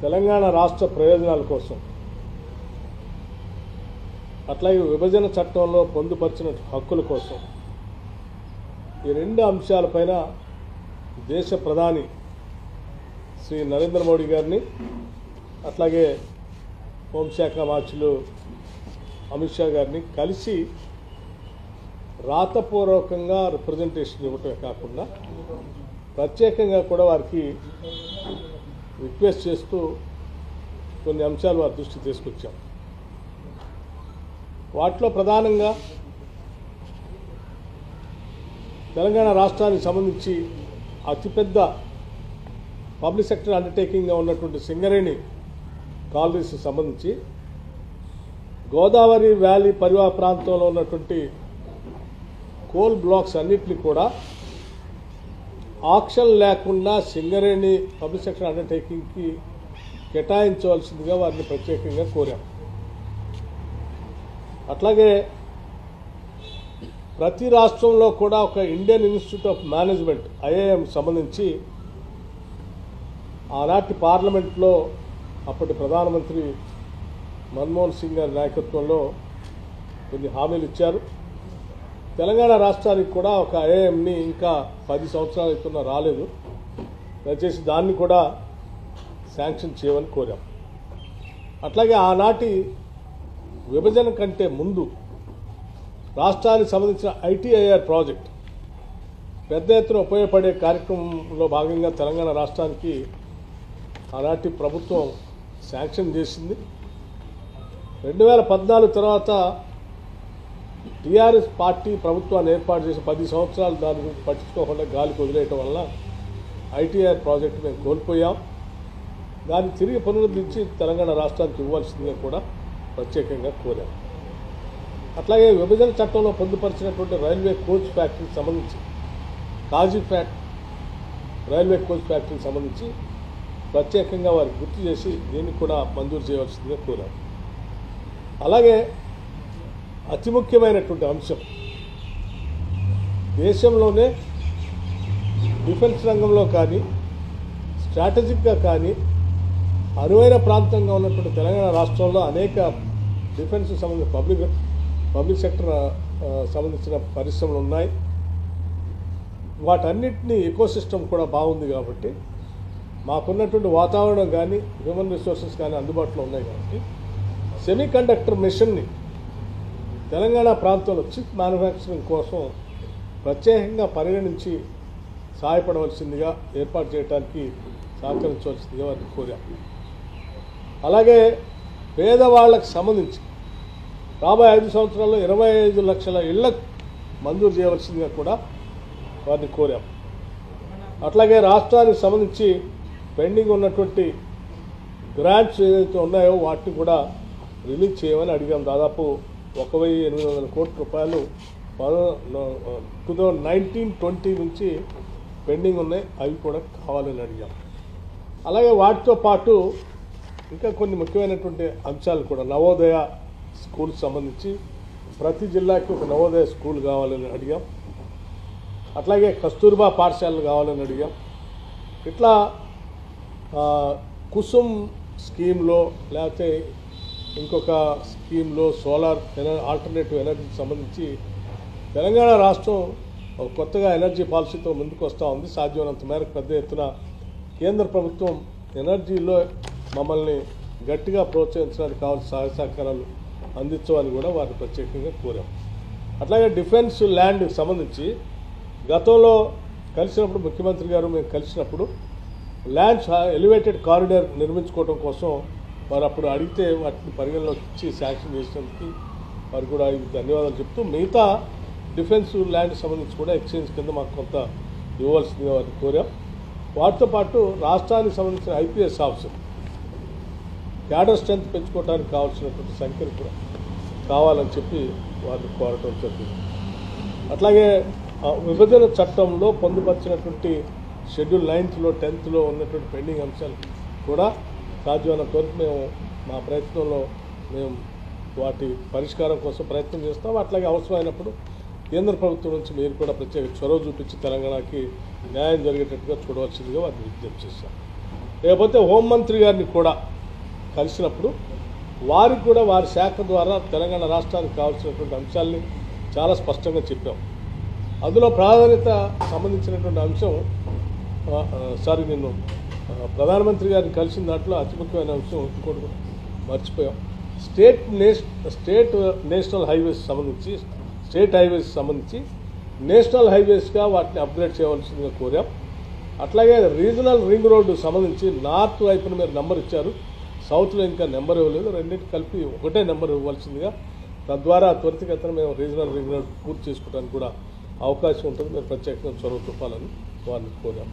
తెలంగాణ రాష్ట్ర ప్రయోజనాల కోసం అట్లాగే విభజన చట్టంలో పొందుపరిచిన హక్కుల కోసం ఈ రెండు అంశాలపైన దేశ ప్రధాని శ్రీ నరేంద్ర మోడీ గారిని అట్లాగే హోంశాఖ మార్చులు అమిత్ షా గారిని కలిసి రాతపూర్వకంగా రిప్రజెంటేషన్ ఇవ్వటమే కాకుండా ప్రత్యేకంగా కూడా వారికి రిక్వెస్ట్ చేస్తూ కొన్ని అంశాలు వారి దృష్టికి తీసుకొచ్చాం. వాటిలో ప్రధానంగా తెలంగాణ రాష్ట్రానికి సంబంధించి అతిపెద్ద పబ్లిక్ సెక్టర్ అండర్టేకింగ్గా ఉన్నటువంటి సింగరేణి కాలనీస్కి సంబంధించి గోదావరి వ్యాలీ పరివాహ ప్రాంతంలో ఉన్నటువంటి కోల్ బ్లాక్స్ అన్నింటినీ కూడా ఆక్షన్ లేకుండా సింగరేణి పబ్లిక్ సెక్టర్ అండర్టేకింగ్కి కేటాయించవలసిందిగా వారిని ప్రత్యేకంగా కోరాం. అట్లాగే ప్రతి రాష్ట్రంలో కూడా ఒక Indian institute of management IIM సంబంధించి ఆనాటి పార్లమెంట్లో అప్పటి ప్రధానమంత్రి మన్మోహన్ సింగ్ గారి నాయకత్వంలో కొన్ని హామీలు ఇచ్చారు. తెలంగాణ రాష్ట్రానికి కూడా ఒక ఐఐఎంని ఇంకా 10 సంవత్సరాలు అవుతున్నా రాలేదు. దయచేసి దాన్ని కూడా శాంక్షన్ చేయమని కోరాం. అట్లాగే ఆనాటి విభజన కంటే ముందు రాష్ట్రానికి సంబంధించిన ఐటీఐఆర్ ప్రాజెక్ట్ పెద్ద ఎత్తున ఉపయోగపడే కార్యక్రమంలో భాగంగా తెలంగాణ రాష్ట్రానికి ఆనాటి ప్రభుత్వం శాంక్షన్ చేసింది. 2014 తర్వాత టీఆర్ఎస్ పార్టీ ప్రభుత్వాన్ని ఏర్పాటు చేసి 10 సంవత్సరాలు దాని గురించి పట్టించుకోకుండా గాలికి వదిలేయటం వల్ల ఐటీఐఆర్ ప్రాజెక్టు మేము కోల్పోయాం. దాన్ని తిరిగి పునరుద్ధరించి తెలంగాణ రాష్ట్రానికి ఇవ్వాల్సిందిగా కూడా ప్రత్యేకంగా కోరాం. అట్లాగే విభజన చట్టంలో పొందుపరిచినటువంటి రైల్వే కోచ్ ఫ్యాక్టరీకి సంబంధించి కాజీఫ్యాట్ రైల్వే కోచ్ ఫ్యాక్టరీకి సంబంధించి ప్రత్యేకంగా వారికి గుర్తు చేసి దీన్ని కూడా మంజూరు చేయవలసిందిగా కోరాం. అలాగే అతి ముఖ్యమైనటువంటి అంశం దేశంలోనే డిఫెన్స్ రంగంలో కానీ స్ట్రాటజిక్గా కానీ అనువైన ప్రాంతంగా ఉన్నటువంటి తెలంగాణ రాష్ట్రంలో అనేక డిఫెన్స్ సంబంధించిన పబ్లిక్ సెక్టర్ సంబంధించిన పరిశ్రమలు ఉన్నాయి. వాటన్నిటినీ ఎకోసిస్టమ్ కూడా బాగుంది కాబట్టి మాకున్నటువంటి వాతావరణం కానీ హ్యూమన్ రిసోర్సెస్ కానీ అందుబాటులో ఉన్నాయి కాబట్టి సెమీ కండక్టర్ మిషన్ని తెలంగాణ ప్రాంతంలో చిప్ మ్యానుఫ్యాక్చరింగ్ కోసం ప్రత్యేకంగా పరిగణించి సహాయపడవలసిందిగా ఏర్పాటు చేయడానికి సహకరించవలసిందిగా వారిని కోరాం. అలాగే పేదవాళ్లకు సంబంధించి రాబోయే 5 సంవత్సరాల్లో 25 లక్షల ఇళ్లకు మంజూరు చేయవలసిందిగా కూడా వారిని కోరాం. అట్లాగే రాష్ట్రానికి సంబంధించి పెండింగ్ ఉన్నటువంటి గ్రాంట్స్ ఏదైతే ఉన్నాయో వాటిని కూడా రిలీజ్ చేయమని అడిగాం. దాదాపు 1,800 కోట్ల రూపాయలు 2019-20 నుంచి పెండింగ్ ఉన్నాయి, అవి కూడా కావాలని అడిగాం. అలాగే వాటితో పాటు ఇంకా కొన్ని ముఖ్యమైనటువంటి అంశాలు కూడా నవోదయ స్కూల్కి సంబంధించి ప్రతి జిల్లాకి ఒక నవోదయ స్కూల్ కావాలని అడిగాం. అట్లాగే కస్తూర్బా పాఠశాలలు కావాలని అడిగాం. ఇట్లా కుసుమ్ స్కీమ్లో లేకపోతే ఇంకొక స్కీమ్లో సోలార్ ఆల్టర్నేటివ్ ఎనర్జీకి సంబంధించి తెలంగాణ రాష్ట్రం కొత్తగా ఎనర్జీ పాలసీతో ముందుకు వస్తూ ఉంది. సాధ్యమైనంత మేరకు పెద్ద ఎత్తున కేంద్ర ప్రభుత్వం ఎనర్జీలో మమ్మల్ని గట్టిగా ప్రోత్సహించడానికి కావాల్సిన సహాయ సహకారాలు అందించమని కూడా వారిని ప్రత్యేకంగా కోరాం. అట్లాగే డిఫెన్స్ ల్యాండ్కి సంబంధించి గతంలో కలిసినప్పుడు ముఖ్యమంత్రి గారు మేము కలిసినప్పుడు ల్యాండ్స్ ఎలివేటెడ్ కారిడార్ నిర్మించుకోవడం కోసం వారు అప్పుడు అడిగితే వాటిని పరిగణలోకి ఇచ్చి శాంక్షన్ చేసినందుకు వారు కూడా ధన్యవాదాలు చెప్తూ మిగతా డిఫెన్స్ ల్యాండ్కి సంబంధించి కూడా ఎక్స్చేంజ్ కింద మాకు కొంత ఇవ్వాల్సిందిగా వారిని కోరాం. వాటితో పాటు రాష్ట్రానికి సంబంధించిన ఐపీఎస్ ఆఫీసర్ క్యాడర్ స్ట్రెంత్ పెంచుకోవడానికి కావాల్సినటువంటి సంఖ్యను కూడా కావాలని చెప్పి వారిని కోరటం జరిగింది. అట్లాగే విభజన చట్టంలో పొందుపరిచినటువంటి షెడ్యూల్ 9th, 10th ఉన్నటువంటి పెండింగ్ అంశాలు కూడా సాధ్యమైనంత వరకు మేము మా ప్రయత్నంలో మేము వాటి పరిష్కారం కోసం ప్రయత్నం చేస్తాం. అట్లాగే అవసరమైనప్పుడు కేంద్ర ప్రభుత్వం నుంచి మీరు కూడా ప్రత్యేక చొరవ చూపించి తెలంగాణకి న్యాయం జరిగేటట్టుగా చూడవలసిందిగా వారిని విజ్ఞప్తి చేస్తాం. లేకపోతే హోంమంత్రి గారిని కూడా కలిసినప్పుడు వారికి కూడా వారి శాఖ ద్వారా తెలంగాణ రాష్ట్రానికి కావాల్సినటువంటి అంశాలని చాలా స్పష్టంగా చెప్పాం. అందులో ప్రాధాన్యత సంబంధించినటువంటి అంశం నిన్ను ప్రధానమంత్రి గారిని కలిసిన దాంట్లో అతి ముఖ్యమైన అంశం ఇంకోటి కూడా మర్చిపోయాం. స్టేట్ నేషనల్ హైవేస్ సంబంధించి నేషనల్ హైవేస్గా వాటిని అప్గ్రేడ్ చేయవలసిందిగా కోరాం. అట్లాగే రీజనల్ రింగ్ రోడ్డు సంబంధించి నార్త్ వైపున మీరు నెంబర్ ఇచ్చారు, సౌత్లో ఇంకా నెంబర్ ఇవ్వలేదు. రెండింటి కలిపి ఒకటే నెంబర్ ఇవ్వాల్సిందిగా, తద్వారా త్వరితగతిన మేము రీజనల్ రింగ్ రోడ్ పూర్తి చేసుకోవడానికి కూడా అవకాశం ఉంటుంది. మీరు ప్రత్యేకంగా చొరవ చూపాలని వారిని కోరాం.